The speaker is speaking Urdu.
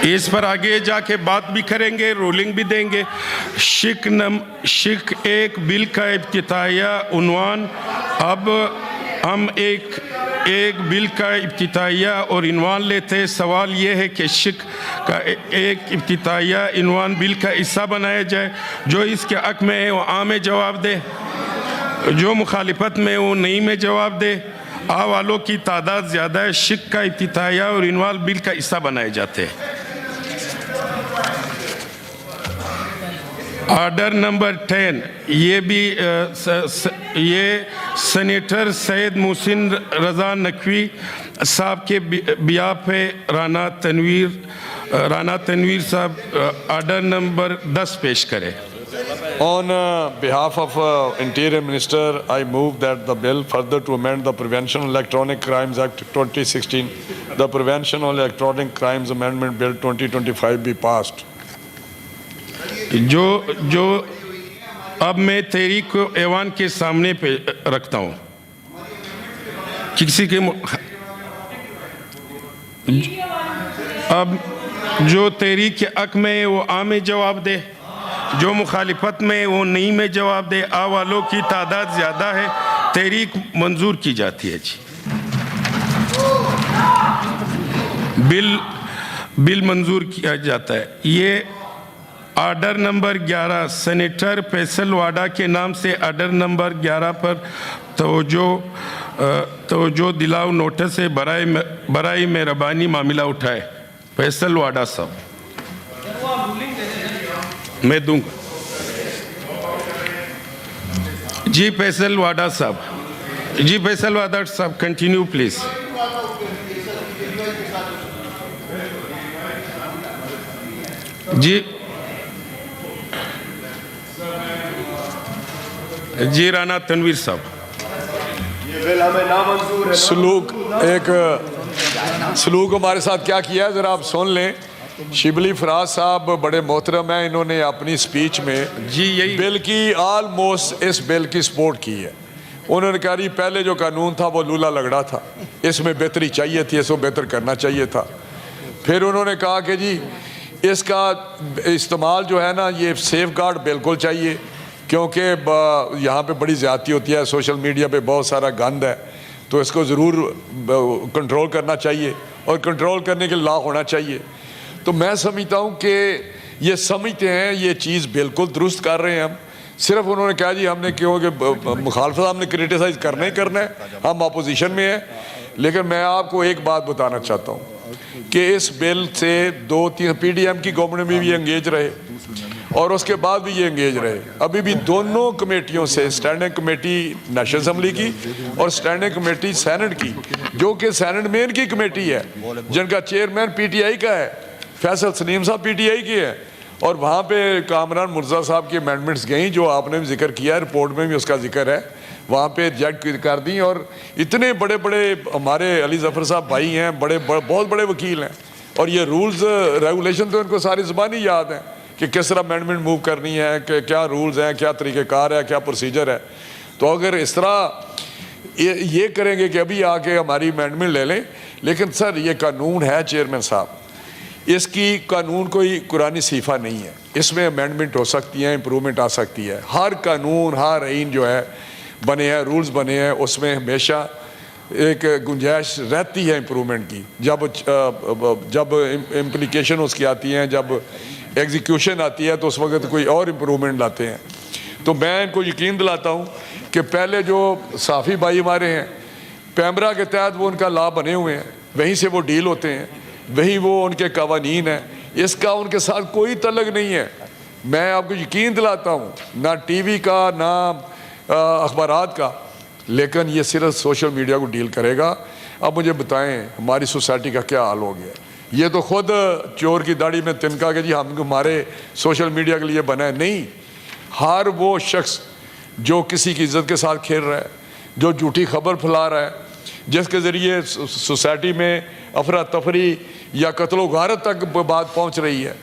اس پر آگے جا کے بات بھی کریں گے، رولنگ بھی دیں گے۔ شق ایک بل کا افتتاحیہ عنوان۔ اب ہم ایک بل کا افتتاحیہ اور عنوان لیتے ہیں۔ سوال یہ ہے کہ شق کا ایک افتتاحیہ عنوان بل کا حصہ بنایا جائے۔ جو اس کے حق میں ہے وہ ہاں میں جواب دے، جو مخالفت میں وہ نہیں میں جواب دے۔ ہاں والوں کی تعداد زیادہ ہے۔ شق کا افتتاحیہ اور عنوان بل کا حصہ بنائے جاتے ہیں۔ آرڈر نمبر 10، یہ سینیٹر سید محسن رضا نقوی صاحب کے بیاف ہے۔ رانا تنویر صاحب آرڈر نمبر 10 پیش کرے۔ On behalf of Interior Minister, I move that the bill further to amend the Prevention of Electronic Crimes Act 2016, the Prevention of Electronic Crimes Amendment Bill 2025 be passed. جو اب میں تحریک کو ایوان کے سامنے پہ رکھتا ہوں۔ کسی کے اب جو تحریک کے حق میں ہے وہ ہاں میں جواب دے، جو مخالفت میں وہ نہیں میں جواب دے۔ آ والوں کی تعداد زیادہ ہے۔ تحریک منظور کی جاتی ہے جی۔ بل منظور کیا جاتا ہے۔ یہ آرڈر نمبر 11 سینیٹر فیصل واڈا کے نام سے آرڈر نمبر 11 پر توجہ دلاؤ نوٹس سے برائے مہربانی معاملہ اٹھائے۔ فیصل واڈا صاحب میں دوں گا جی۔ فیصل واڈا صاحب جی، فیصل واڈا صاحب کنٹینیو پلیز۔ جی رانا تنویر صاحب۔ سلوک ہمارے ساتھ کیا کیا ہے ذرا آپ سن لیں۔ شبلی فراز صاحب بڑے محترم ہیں، انہوں نے اپنی سپیچ میں بل کی آلموسٹ اس بل کی سپورٹ کی ہے۔ انہوں نے کہا جی پہلے جو قانون تھا وہ لولا لگڑا تھا، اس میں بہتری چاہیے تھی، اس کو بہتر کرنا چاہیے تھا۔ پھر انہوں نے کہا کہ جی اس کا استعمال جو ہے نا یہ سیف گارڈ بالکل چاہیے، کیونکہ یہاں پہ بڑی زیادتی ہوتی ہے، سوشل میڈیا پہ بہت سارا گند ہے، تو اس کو ضرور کنٹرول کرنا چاہیے اور کنٹرول کرنے کے لا ہونا چاہیے۔ تو میں سمجھتا ہوں کہ یہ سمجھتے ہیں یہ چیز بالکل درست کر رہے ہیں ہم۔ صرف انہوں نے کہا جی ہم نے کیونکہ مخالفت ہم نے کریٹیسائز کرنا ہی کرنا ہے، ہم اپوزیشن میں ہیں۔ لیکن میں آپ کو ایک بات بتانا چاہتا ہوں کہ اس بل سے 2-3 پی ڈی ایم کی گورنمنٹ میں بھی انگیج رہے اور اس کے بعد بھی یہ انگیج رہے۔ ابھی بھی دونوں کمیٹیوں سے، اسٹینڈنگ کمیٹی نیشنل اسمبلی کی اور اسٹینڈنگ کمیٹی سینٹ کی، جو کہ سینٹ مین کی کمیٹی ہے، جن کا چیئرمین پی ٹی آئی کا ہے، فیصل سلیم صاحب پی ٹی آئی کی ہے، اور وہاں پہ کامران مرزا صاحب کی امینڈمنٹس گئیں جو آپ نے بھی ذکر کیا ہے، رپورٹ میں بھی اس کا ذکر ہے، وہاں پہ ریجیکٹ کر دیں۔ اور اتنے بڑے بڑے ہمارے علی ظفر صاحب بھائی ہیں، بہت بڑے وکیل ہیں، اور یہ رولز ریگولیشن تو ان کو ساری زبانی یاد ہیں کہ کس طرح امینڈمنٹ موو کرنی ہے، کہ کیا رولز ہیں، کیا طریقہ کار ہے، کیا پروسیجر ہے۔ تو اگر اس طرح یہ کریں گے کہ ابھی آ کے ہماری امینڈمنٹ لے لیں، لیکن سر یہ قانون ہے چیئرمین صاحب، اس کی قانون کوئی قرآنی صحیفہ نہیں ہے، اس میں امینڈمنٹ ہو سکتی ہیں، امپرومنٹ آ سکتی ہے۔ ہر قانون، ہر آئین جو ہے بنے ہیں، رولز بنے ہیں، اس میں ہمیشہ ایک گنجائش رہتی ہے امپرومنٹ کی۔ جب امپلیکیشن اس کی آتی ہیں، جب ایگزیکیوشن آتی ہے، تو اس وقت کوئی اور امپرومنٹ لاتے ہیں۔ تو میں ان کو یقین دلاتا ہوں کہ پہلے جو صحافی بھائی ہمارے ہیں، پیمرا کے تحت وہ ان کا لا بنے ہوئے ہیں، وہیں سے وہ ڈیل ہوتے ہیں، وہی وہ ان کے قوانین ہیں، اس کا ان کے ساتھ کوئی تعلق نہیں ہے۔ میں آپ کو یقین دلاتا ہوں، نہ ٹی وی کا، نہ اخبارات کا، لیکن یہ صرف سوشل میڈیا کو ڈیل کرے گا۔ اب مجھے بتائیں ہماری سوسائٹی کا کیا حال ہو گیا؟ یہ تو خود چور کی داڑھی میں تنکا کہ جی ہمارے سوشل میڈیا کے لیے بنا ہے، نہیں۔ ہر وہ شخص جو کسی کی عزت کے ساتھ کھیل رہا ہے، جو جھوٹی خبر پھیلا رہا ہے، جس کے ذریعے سوسائٹی میں افراتفری یا قتل و غارت تک بات پہنچ رہی ہے،